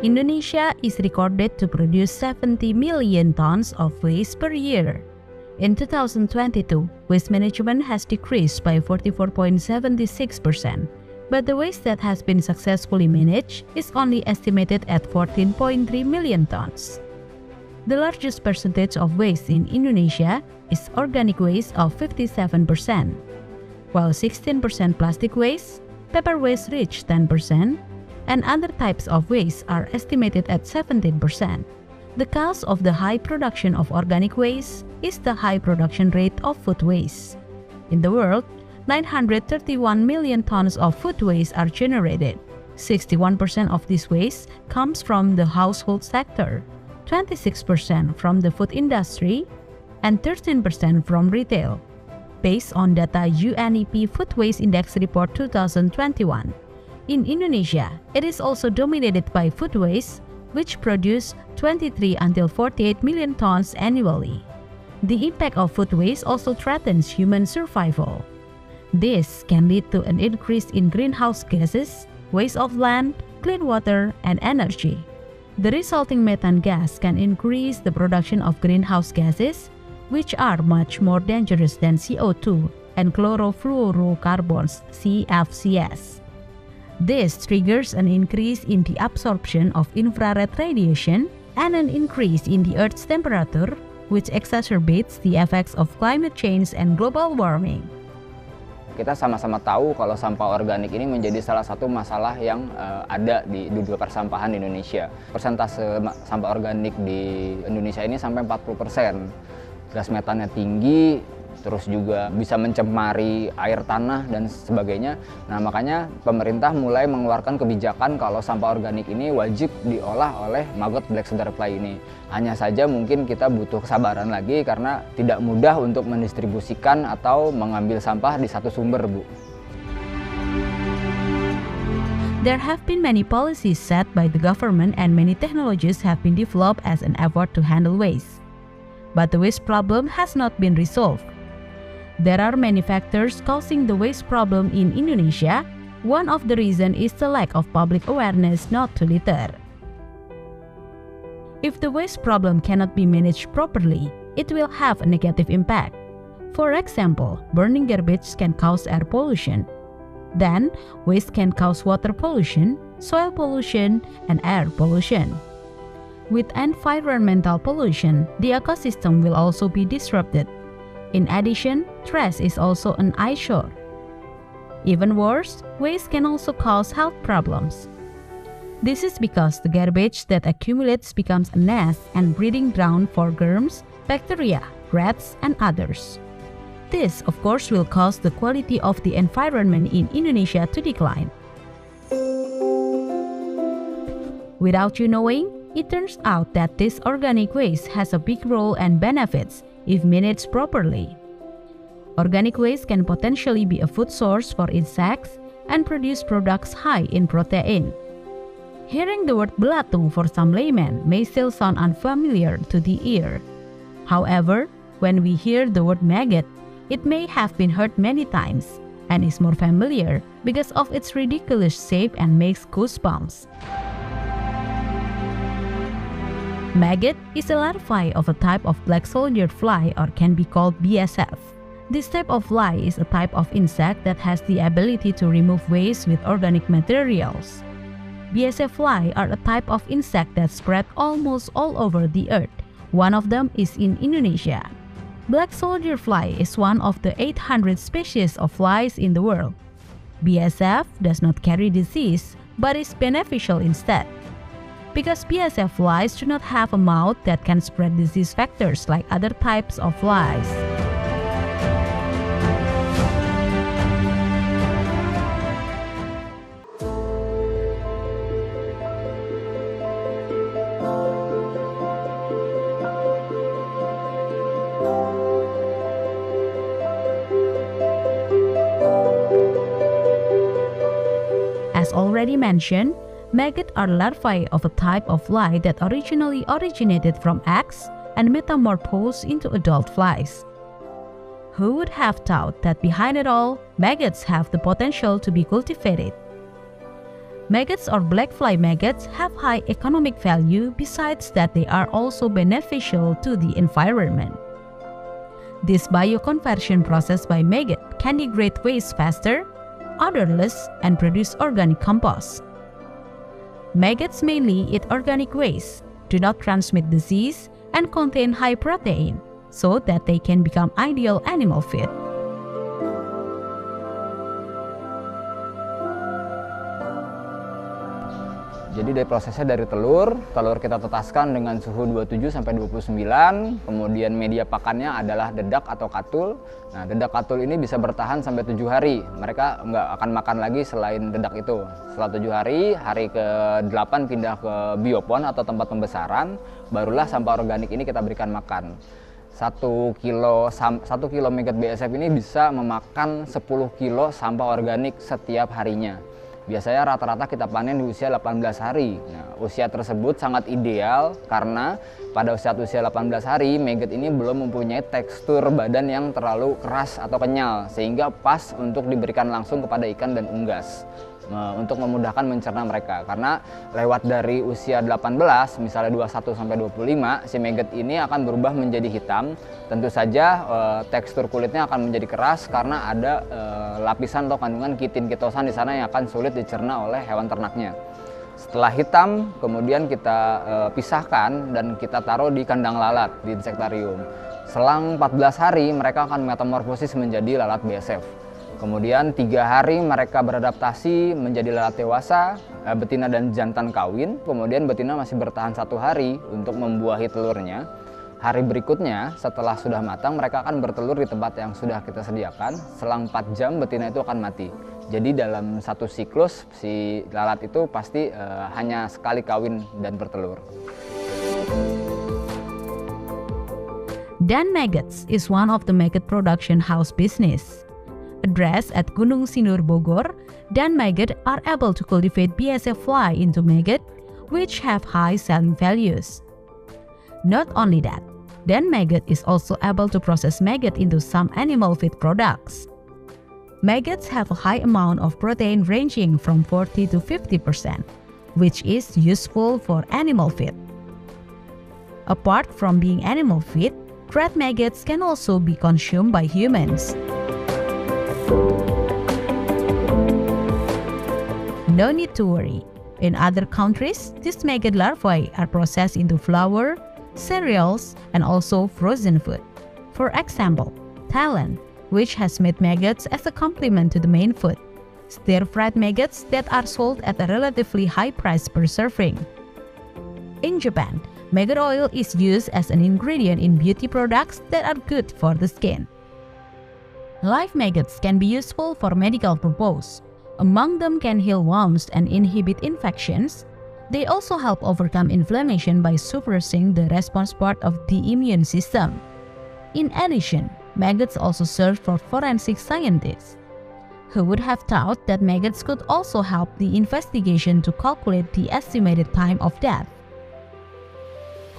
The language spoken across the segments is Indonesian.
Indonesia is recorded to produce 70 million tons of waste per year. In 2022, waste management has decreased by 44.76%, but the waste that has been successfully managed is only estimated at 14.3 million tons. The largest percentage of waste in Indonesia is organic waste of 57%, while 16% plastic waste, paper waste reach 10%, and other types of waste are estimated at 17%. The cause of the high production of organic waste is the high production rate of food waste. In the world, 931 million tons of food waste are generated. 61% of this waste comes from the household sector, 26% from the food industry, and 13% from retail, based on data UNEP Food Waste Index Report 2021. In Indonesia, it is also dominated by food waste, which produce 23 until 48 million tons annually. The impact of food waste also threatens human survival. This can lead to an increase in greenhouse gases, waste of land, clean water, and energy. The resulting methane gas can increase the production of greenhouse gases, which are much more dangerous than CO2 and chlorofluorocarbons (CFCs). This triggers an increase in the absorption of infrared radiation and an increase in the Earth's temperature, which exacerbates the effects of climate change and global warming. Kita sama-sama tahu kalau sampah organik ini menjadi salah satu masalah yang ada di dunia persampahan di Indonesia. Persentase sampah organik di Indonesia ini sampai 40%. Gas metannya tinggi, terus juga bisa mencemari air tanah dan sebagainya. Nah, makanya pemerintah mulai mengeluarkan kebijakan kalau sampah organik ini wajib diolah oleh maggot black cedar fly ini. Hanya saja mungkin kita butuh kesabaran lagi karena tidak mudah untuk mendistribusikan atau mengambil sampah di satu sumber, Bu. There have been many policies set by the government and many technologies have been developed as an effort to handle waste. But the waste problem has not been resolved. There are many factors causing the waste problem in Indonesia. One of the reasons is the lack of public awareness not to litter. If the waste problem cannot be managed properly, it will have a negative impact. For example, burning garbage can cause air pollution. Then, waste can cause water pollution, soil pollution, and air pollution. With environmental pollution, the ecosystem will also be disrupted. In addition, trash is also an eyesore. Even worse, waste can also cause health problems. This is because the garbage that accumulates becomes a nest and breeding ground for germs, bacteria, rats, and others. This, of course, will cause the quality of the environment in Indonesia to decline. Without you knowing, it turns out that this organic waste has a big role and benefits if managed properly. Organic waste can potentially be a food source for insects and produce products high in protein. Hearing the word belatung for some laymen may still sound unfamiliar to the ear. However, when we hear the word maggot, it may have been heard many times and is more familiar because of its ridiculous shape and makes goosebumps. Maggot is a larvae of a type of black soldier fly or can be called BSF. This type of fly is a type of insect that has the ability to remove waste with organic materials. BSF fly are a type of insect that spread almost all over the earth. One of them is in Indonesia. Black soldier fly is one of the 800 species of flies in the world. BSF does not carry disease, but is beneficial instead. Because BSF flies do not have a mouth that can spread disease vectors like other types of flies. As already mentioned, maggots are larvae of a type of fly that originally originated from eggs and metamorphosed into adult flies. Who would have thought that behind it all, maggots have the potential to be cultivated? Maggots or black fly maggots have high economic value besides that they are also beneficial to the environment. This bioconversion process by maggot can degrade waste faster, odorless, and produce organic compost. Maggots mainly eat organic waste, do not transmit disease, and contain high protein, so that they can become ideal animal feed. Jadi dari prosesnya dari telur kita tetaskan dengan suhu 27-29, kemudian media pakannya adalah dedak atau katul. Nah, dedak katul ini bisa bertahan sampai 7 hari. Mereka nggak akan makan lagi selain dedak itu. Setelah 7 hari, hari ke-8 pindah ke biopon atau tempat pembesaran, barulah sampah organik ini kita berikan makan. 1 kilo maggot BASF ini bisa memakan 10 kilo sampah organik setiap harinya. Biasanya rata-rata kita panen di usia 18 hari. Nah, usia tersebut sangat ideal karena pada usia 18 hari, maggot ini belum mempunyai tekstur badan yang terlalu keras atau kenyal, sehingga pas untuk diberikan langsung kepada ikan dan unggas. Untuk memudahkan mencerna mereka, karena lewat dari usia 18 misalnya 21-25 si maggot ini akan berubah menjadi hitam. Tentu saja tekstur kulitnya akan menjadi keras karena ada lapisan atau kandungan kitin kitosan di sana yang akan sulit dicerna oleh hewan ternaknya. Setelah hitam kemudian kita pisahkan dan kita taruh di kandang lalat di insektarium. Selang 14 hari mereka akan metamorfosis menjadi lalat BASF. Kemudian 3 hari mereka beradaptasi menjadi lalat dewasa, betina dan jantan kawin. Kemudian betina masih bertahan 1 hari untuk membuahi telurnya. Hari berikutnya setelah sudah matang mereka akan bertelur di tempat yang sudah kita sediakan. Selang 4 jam betina itu akan mati. Jadi dalam satu siklus si lalat itu pasti hanya sekali kawin dan bertelur. Dan Maggots is one of the maggot production house business. Addressed at Gunung Sindur Bogor, Dan Maggot are able to cultivate BASF fly into maggot, which have high selling values. Not only that, Dan Maggot is also able to process maggot into some animal feed products. Maggots have a high amount of protein ranging from 40 to 50%, which is useful for animal feed. Apart from being animal feed, rat maggots can also be consumed by humans. No need to worry. In other countries, these maggot larvae are processed into flour, cereals, and also frozen food. For example, Thailand, which has made maggots as a complement to the main food, stir-fried maggots that are sold at a relatively high price per serving. In Japan, maggot oil is used as an ingredient in beauty products that are good for the skin. Live maggots can be useful for medical purposes. Among them can heal wounds and inhibit infections. They also help overcome inflammation by suppressing the response part of the immune system. In addition, maggots also serve for forensic scientists. Who would have thought that maggots could also help the investigation to calculate the estimated time of death?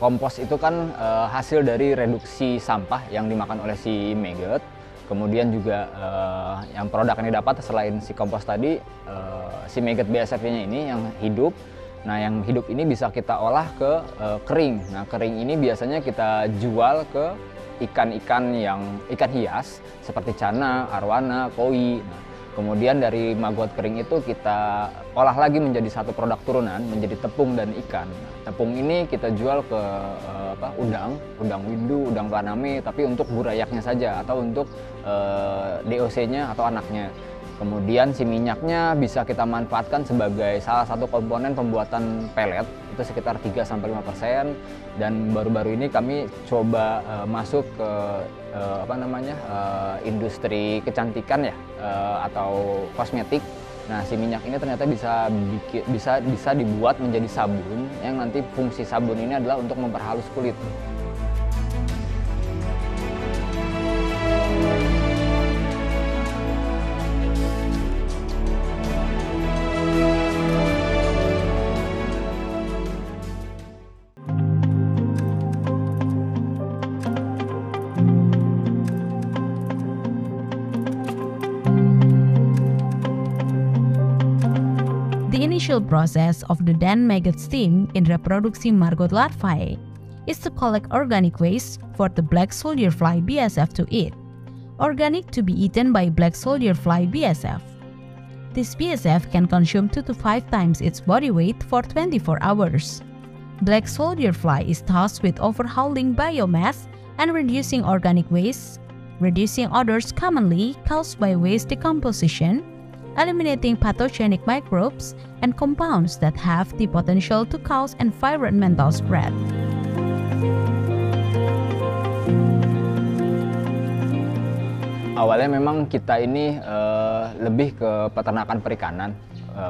Kompos itu kan hasil dari reduksi sampah yang dimakan oleh si maggot. Kemudian juga yang produk yang didapat selain si kompos tadi, si maggot BASF-nya ini yang hidup. Nah, yang hidup ini bisa kita olah ke kering. Nah, kering ini biasanya kita jual ke ikan-ikan hias seperti cana, arwana, koi. Nah, kemudian dari maggot kering itu kita olah lagi menjadi satu produk turunan, menjadi tepung dan ikan. Nah, tepung ini kita jual ke udang windu, udang faname, tapi untuk burayaknya saja atau untuk DOC-nya atau anaknya. Kemudian si minyaknya bisa kita manfaatkan sebagai salah satu komponen pembuatan pelet, itu sekitar 3-5%. Dan baru-baru ini kami coba masuk ke industri kecantikan ya, atau kosmetik. Nah, si minyak ini ternyata bisa dibuat menjadi sabun yang nanti fungsi sabun ini adalah untuk memperhalus kulit. The initial process of the Dan maggots team in reproduksi maggot larvae is to collect organic waste for the black soldier fly BSF to eat, organic to be eaten by black soldier fly BSF. This BSF can consume 2 to 5 times its body weight for 24 hours. Black soldier fly is tasked with overhauling biomass and reducing organic waste, reducing odors commonly caused by waste decomposition, eliminating pathogenic microbes and compounds that have the potential to cause environmental spread. Awalnya memang kita ini lebih ke peternakan perikanan,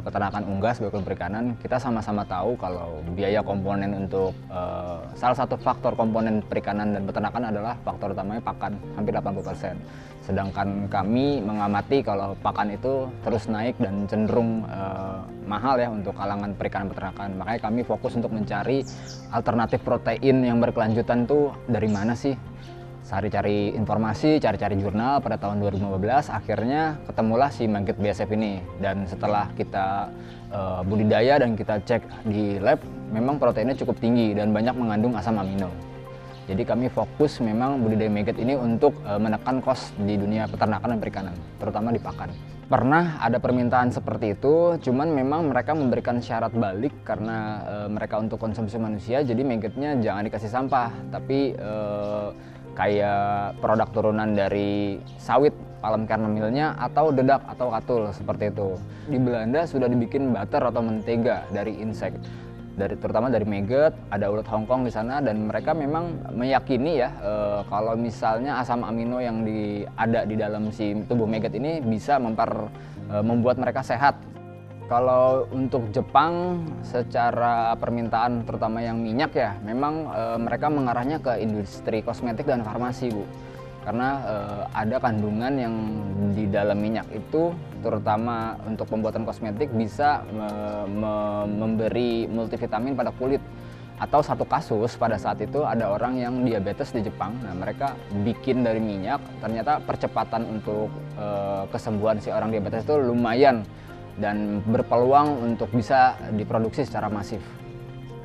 peternakan unggas, baiklah perikanan. Kita sama-sama tahu kalau biaya komponen untuk salah satu faktor komponen perikanan dan peternakan adalah faktor utamanya pakan, hampir 80%. Sedangkan kami mengamati kalau pakan itu terus naik dan cenderung mahal ya untuk kalangan perikanan peternakan. Makanya kami fokus untuk mencari alternatif protein yang berkelanjutan tuh dari mana sih? Cari-cari informasi, cari-cari jurnal pada tahun 2015, akhirnya ketemulah si maggot BSF ini. Dan setelah kita budidaya dan kita cek di lab, memang proteinnya cukup tinggi dan banyak mengandung asam amino. Jadi kami fokus memang budidaya maggot ini untuk menekan kos di dunia peternakan dan perikanan, terutama di pakan. Pernah ada permintaan seperti itu, cuman memang mereka memberikan syarat balik karena mereka untuk konsumsi manusia, jadi maggotnya jangan dikasih sampah, tapi kayak produk turunan dari sawit, palm kernelnya, atau dedak atau katul seperti itu. Di Belanda sudah dibikin butter atau mentega dari insek, terutama dari maggot. Ada ulat Hongkong di sana dan mereka memang meyakini ya kalau misalnya asam amino yang ada di dalam si tubuh maggot ini bisa membuat mereka sehat. Kalau untuk Jepang secara permintaan terutama yang minyak ya, memang mereka mengarahnya ke industri kosmetik dan farmasi, Bu. Karena ada kandungan yang di dalam minyak itu terutama untuk pembuatan kosmetik bisa memberi multivitamin pada kulit. Atau satu kasus pada saat itu ada orang yang diabetes di Jepang. Nah, mereka bikin dari minyak, ternyata percepatan untuk kesembuhan si orang diabetes itu lumayan dan berpeluang untuk bisa diproduksi secara masif.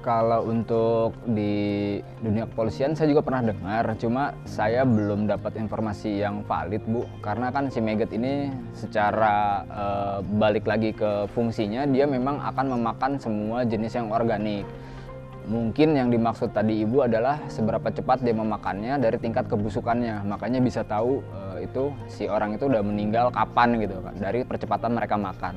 Kalau untuk di dunia kepolisian saya juga pernah dengar, cuma saya belum dapat informasi yang valid, Bu. Karena kan si maggot ini secara balik lagi ke fungsinya, dia memang akan memakan semua jenis yang organik. Mungkin yang dimaksud tadi Ibu adalah seberapa cepat dia memakannya dari tingkat kebusukannya. Makanya bisa tahu itu si orang itu udah meninggal kapan gitu kan, dari percepatan mereka makan.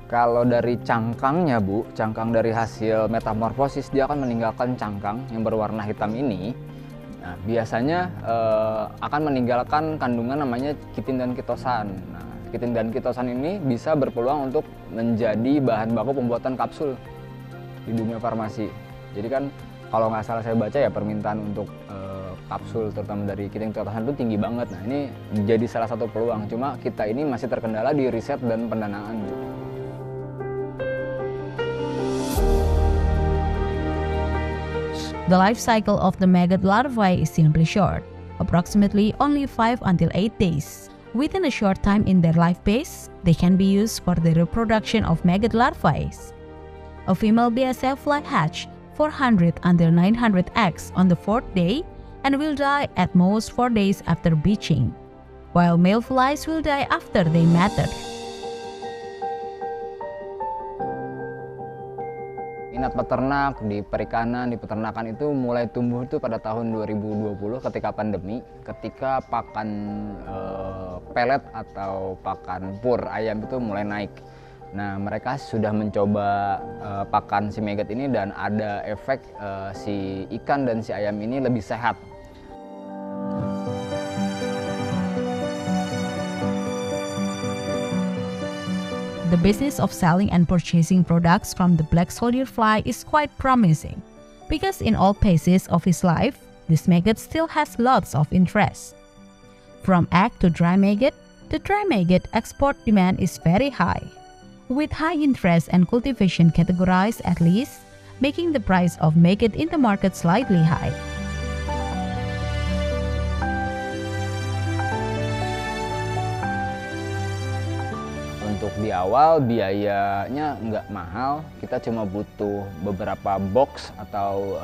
Kalau dari cangkangnya, Bu, cangkang dari hasil metamorfosis, dia akan meninggalkan cangkang yang berwarna hitam ini. Nah, biasanya akan meninggalkan kandungan namanya kitin dan kitosan. Nah, kitin dan kitosan ini bisa berpeluang untuk menjadi bahan baku pembuatan kapsul di dunia farmasi. Jadi kan kalau nggak salah saya baca ya, permintaan untuk kapsul terutama dari kitin kitosan itu tinggi banget. Nah, ini jadi salah satu peluang. Cuma kita ini masih terkendala di riset dan pendanaan, Bu. The life cycle of the maggot larvae is simply short, approximately only 5 until 8 days. Within a short time in their life phase, they can be used for the reproduction of maggot larvae. A female BSF fly hatch 400 until 900 eggs on the 4th day and will die at most 4 days after beaching, while male flies will die after they mature. Minat peternak di perikanan, di peternakan itu mulai tumbuh itu pada tahun 2020 ketika pandemi, ketika pakan pelet atau pakan pur ayam itu mulai naik. Nah, mereka sudah mencoba pakan si maggot ini dan ada efek si ikan dan si ayam ini lebih sehat. The business of selling and purchasing products from the black soldier fly is quite promising, because in all phases of his life, this maggot still has lots of interest. From egg to dry maggot, the dry maggot export demand is very high, with high interest and cultivation categorized at least, making the price of maggot in the market slightly high. Untuk di awal biayanya nggak mahal, kita cuma butuh beberapa box atau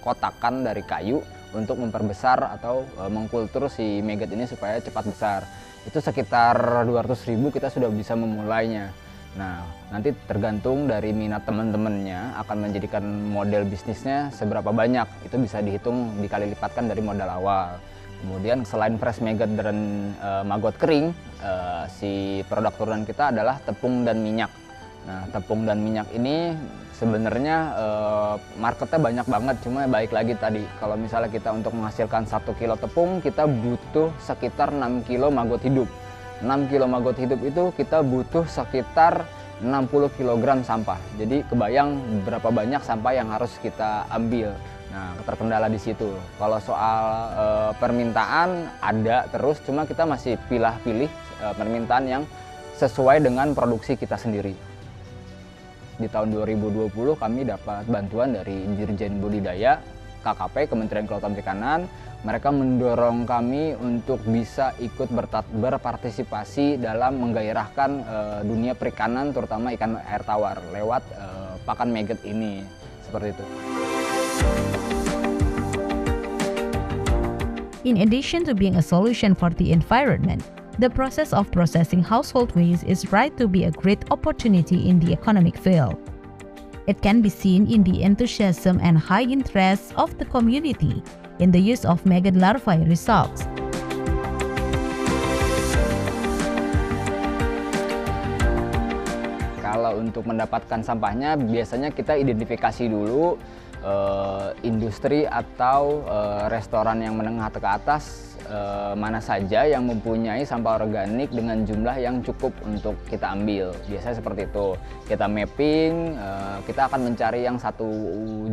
kotakan dari kayu untuk memperbesar atau mengkultur si maggot ini supaya cepat besar. Itu sekitar 200.000 kita sudah bisa memulainya. Nah, nanti tergantung dari minat teman-temannya akan menjadikan model bisnisnya seberapa banyak. Itu bisa dihitung dikali lipatkan dari modal awal. Kemudian selain fresh maggot dan maggot kering, si produk turunan kita adalah tepung dan minyak. Nah, tepung dan minyak ini sebenarnya marketnya banyak banget, cuma baik lagi tadi, kalau misalnya kita untuk menghasilkan 1 kilo tepung, kita butuh sekitar 6 kilo maggot hidup. 6 kilo maggot hidup itu kita butuh sekitar 60 kg sampah. Jadi kebayang berapa banyak sampah yang harus kita ambil. Nah, terkendala di situ. Kalau soal permintaan ada terus, cuma kita masih pilih-pilih permintaan yang sesuai dengan produksi kita sendiri. Di tahun 2020 kami dapat bantuan dari Dirjen Budidaya KKP, Kementerian Kelautan Perikanan. Mereka mendorong kami untuk bisa ikut berpartisipasi dalam menggairahkan dunia perikanan, terutama ikan air tawar lewat pakan maggot ini. Seperti itu. In addition to being a solution for the environment, the process of processing household waste is right to be a great opportunity in the economic field. It can be seen in the enthusiasm and high interest of the community in the use of maggot larvae results. Kalau untuk mendapatkan sampahnya, biasanya kita identifikasi dulu industri atau restoran yang menengah ke atas mana saja yang mempunyai sampah organik dengan jumlah yang cukup untuk kita ambil. Biasanya seperti itu. Kita mapping, kita akan mencari yang satu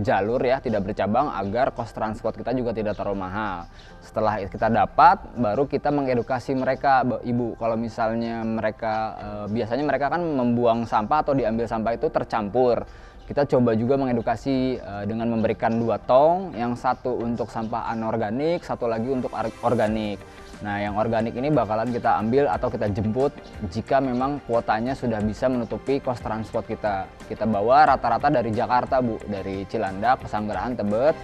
jalur ya, tidak bercabang agar cost transport kita juga tidak terlalu mahal. Setelah kita dapat, baru kita mengedukasi mereka, Ibu, kalau misalnya mereka biasanya mereka kan membuang sampah atau diambil sampah itu tercampur. Kita coba juga mengedukasi dengan memberikan 2 tong, yang satu untuk sampah anorganik, satu lagi untuk organik. Nah, yang organik ini bakalan kita ambil atau kita jemput jika memang kuotanya sudah bisa menutupi cost transport kita. Kita bawa rata-rata dari Jakarta, Bu, dari Cilandak, Pesanggerahan, Tebet.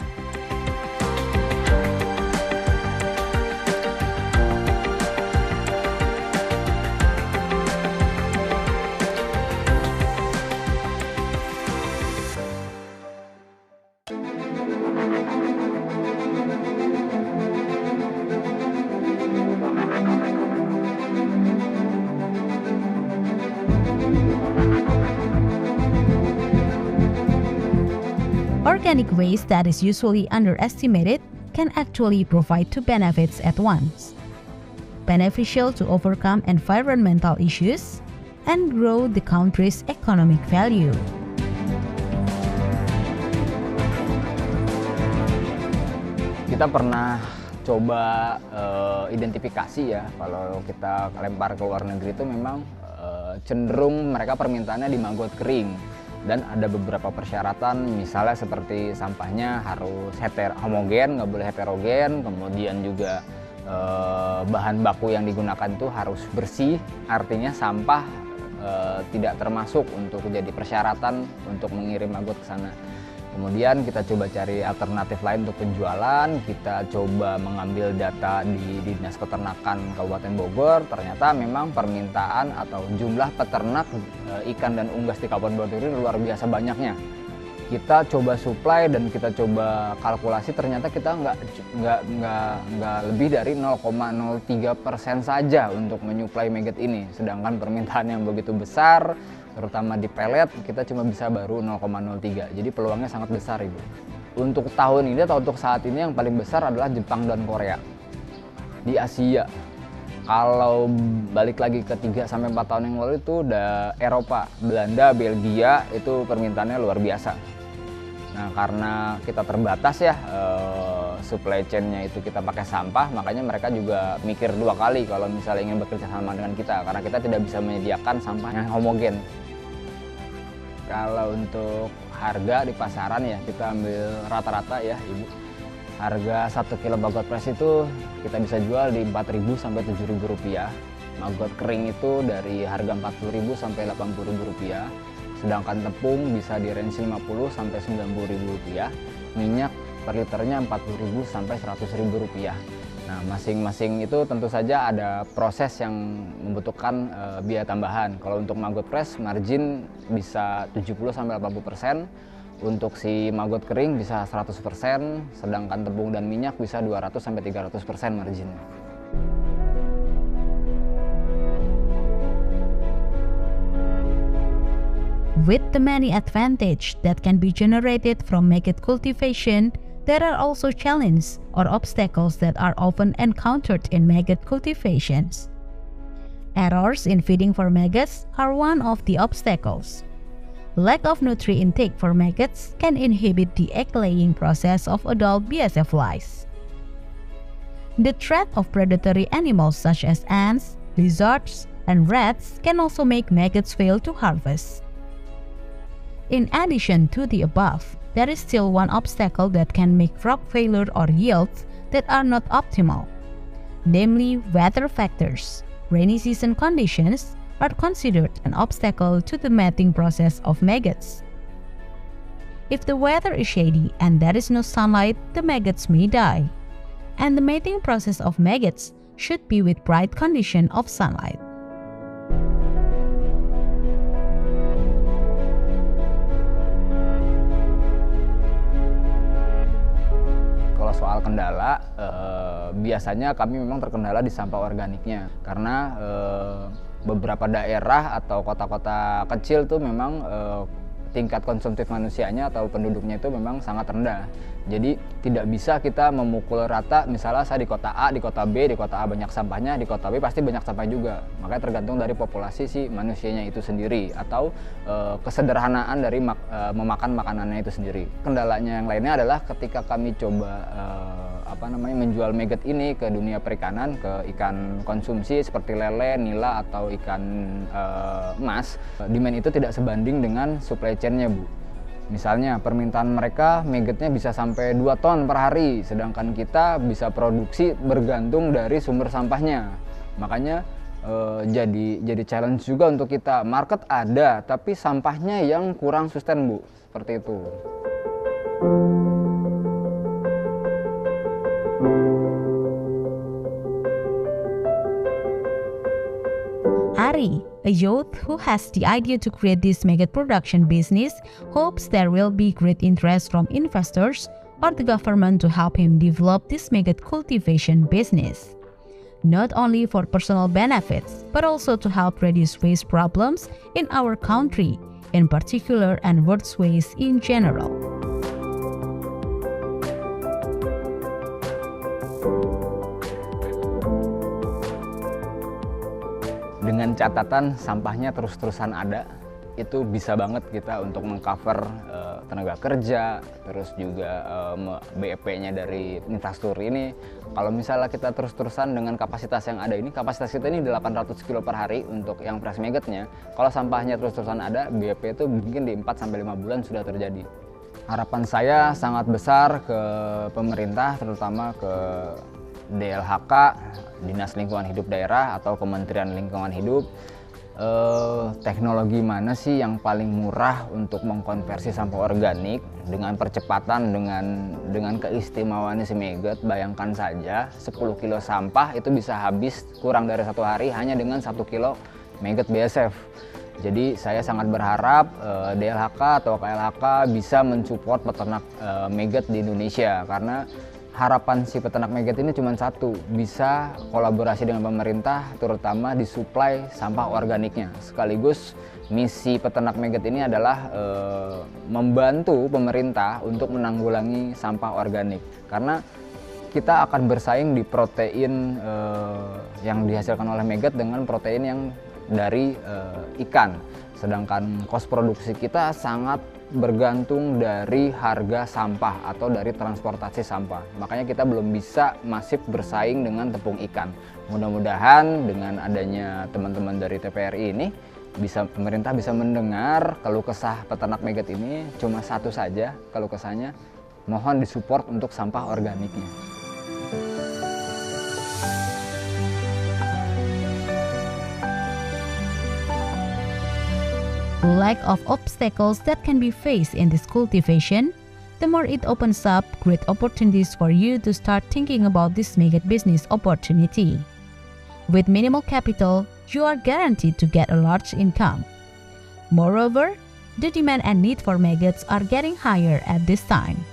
Organic waste that is usually underestimated can actually provide 2 benefits at once. Beneficial to overcome environmental issues and grow the country's economic value. Kita pernah coba identifikasi ya, kalau kita lempar ke luar negeri itu memang cenderung mereka permintaannya di maggot kering. Dan ada beberapa persyaratan, misalnya seperti sampahnya harus homogen, nggak boleh heterogen, kemudian juga bahan baku yang digunakan itu harus bersih, artinya sampah tidak termasuk untuk jadi persyaratan untuk mengirim maggot ke sana. Kemudian kita coba cari alternatif lain untuk penjualan, kita coba mengambil data di Dinas Peternakan Kabupaten Bogor, ternyata memang permintaan atau jumlah peternak ikan dan unggas di Kabupaten Bogor ini luar biasa banyaknya. Kita coba supply dan kita coba kalkulasi, ternyata kita nggak lebih dari 0,03% saja untuk menyuplai maggot ini, sedangkan permintaan yang begitu besar, terutama di pelet, kita cuma bisa baru 0,03. Jadi peluangnya sangat besar, Ibu. Untuk tahun ini atau untuk saat ini yang paling besar adalah Jepang dan Korea. Di Asia, kalau balik lagi ke 3-4 tahun yang lalu itu udah Eropa, Belanda, Belgia, itu permintaannya luar biasa. Nah, karena kita terbatas ya, supply chain-nya itu kita pakai sampah, makanya mereka juga mikir 2 kali kalau misalnya ingin bekerja sama dengan kita, karena kita tidak bisa menyediakan sampah yang homogen. Kalau untuk harga di pasaran ya, kita ambil rata-rata ya, Ibu. Harga 1 kilo maggot fresh itu kita bisa jual di 4.000 sampai 7.000 rupiah. Maggot kering itu dari harga Rp40.000 sampai Rp80.000. Sedangkan tepung bisa di range Rp50.000 sampai Rp90.000. Minyak per liternya Rp40.000 sampai Rp100.000. Nah, masing-masing itu tentu saja ada proses yang membutuhkan biaya tambahan. Kalau untuk maggot press margin bisa 70 sampai 80%. Untuk si maggot kering bisa 100%, sedangkan tepung dan minyak bisa 200 sampai 300% marginnya. With the many advantages that can be generated from maggot cultivation, there are also challenges or obstacles that are often encountered in maggot cultivations. Errors in feeding for maggots are one of the obstacles. Lack of nutrient intake for maggots can inhibit the egg-laying process of adult BSF lice. The threat of predatory animals such as ants, lizards, and rats can also make maggots fail to harvest. In addition to the above, there is still one obstacle that can make crop failure or yields that are not optimal, namely weather factors. Rainy season conditions are considered an obstacle to the mating process of maggots. If the weather is shady and there is no sunlight, the maggots may die, and the mating process of maggots should be with bright condition of sunlight. Soal kendala, biasanya kami memang terkendala di sampah organiknya karena beberapa daerah atau kota-kota kecil tuh memang tingkat konsumtif manusianya atau penduduknya itu memang sangat rendah. Jadi tidak bisa kita memukul rata, misalnya saya di kota A, di kota B, di kota A banyak sampahnya, di kota B pasti banyak sampah juga. Makanya tergantung dari populasi si manusianya itu sendiri atau kesederhanaan dari memakan makanannya itu sendiri. Kendalanya yang lainnya adalah ketika kami coba menjual maggot ini ke dunia perikanan, ke ikan konsumsi seperti lele, nila atau ikan emas, demand itu tidak sebanding dengan supply chain-nya, Bu. Misalnya permintaan mereka maggotnya bisa sampai 2 ton per hari, sedangkan kita bisa produksi bergantung dari sumber sampahnya. Makanya jadi challenge juga untuk kita. Market ada, tapi sampahnya yang kurang sustain, Bu. Seperti itu. Ari, a youth who has the idea to create this maggot production business, hopes there will be great interest from investors or the government to help him develop this maggot cultivation business. Not only for personal benefits, but also to help reduce waste problems in our country, in particular, and world waste in general. Dengan catatan sampahnya terus-terusan ada, itu bisa banget kita untuk mengcover tenaga kerja, terus juga BEP-nya dari infrastruktur ini. Kalau misalnya kita terus-terusan dengan kapasitas yang ada ini, kapasitas kita ini 800 kilo per hari untuk yang press maggotnya. Kalau sampahnya terus-terusan ada, BEP itu mungkin di 4-5 bulan sudah terjadi. Harapan saya sangat besar ke pemerintah, terutama ke DLHK, Dinas Lingkungan Hidup Daerah atau Kementerian Lingkungan Hidup. Teknologi mana sih yang paling murah untuk mengkonversi sampah organik dengan percepatan, dengan keistimewaan si maggot? Bayangkan saja 10 kilo sampah itu bisa habis kurang dari 1 hari hanya dengan 1 kilo maggot BSF. Jadi saya sangat berharap DLHK atau KLHK bisa mensupport peternak maggot di Indonesia, karena harapan si peternak maggot ini cuma satu, bisa kolaborasi dengan pemerintah, terutama di suplai sampah organiknya. Sekaligus misi peternak maggot ini adalah membantu pemerintah untuk menanggulangi sampah organik. Karena kita akan bersaing di protein yang dihasilkan oleh maggot dengan protein yang dari ikan. Sedangkan kos produksi kita sangat bergantung dari harga sampah atau dari transportasi sampah. Makanya kita belum bisa masif bersaing dengan tepung ikan. Mudah-mudahan dengan adanya teman-teman dari TPRI ini, pemerintah bisa mendengar keluh kesah peternak maggot ini. Cuma satu saja keluh kesahnya, mohon disupport untuk sampah organiknya. lack of obstacles that can be faced in this cultivation, the more it opens up great opportunities for you to start thinking about this maggot business opportunity. With minimal capital, you are guaranteed to get a large income. Moreover, the demand and need for maggots are getting higher at this time.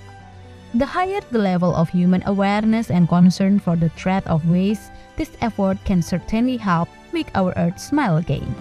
The higher the level of human awareness and concern for the threat of waste, this effort can certainly help make our Earth smile again.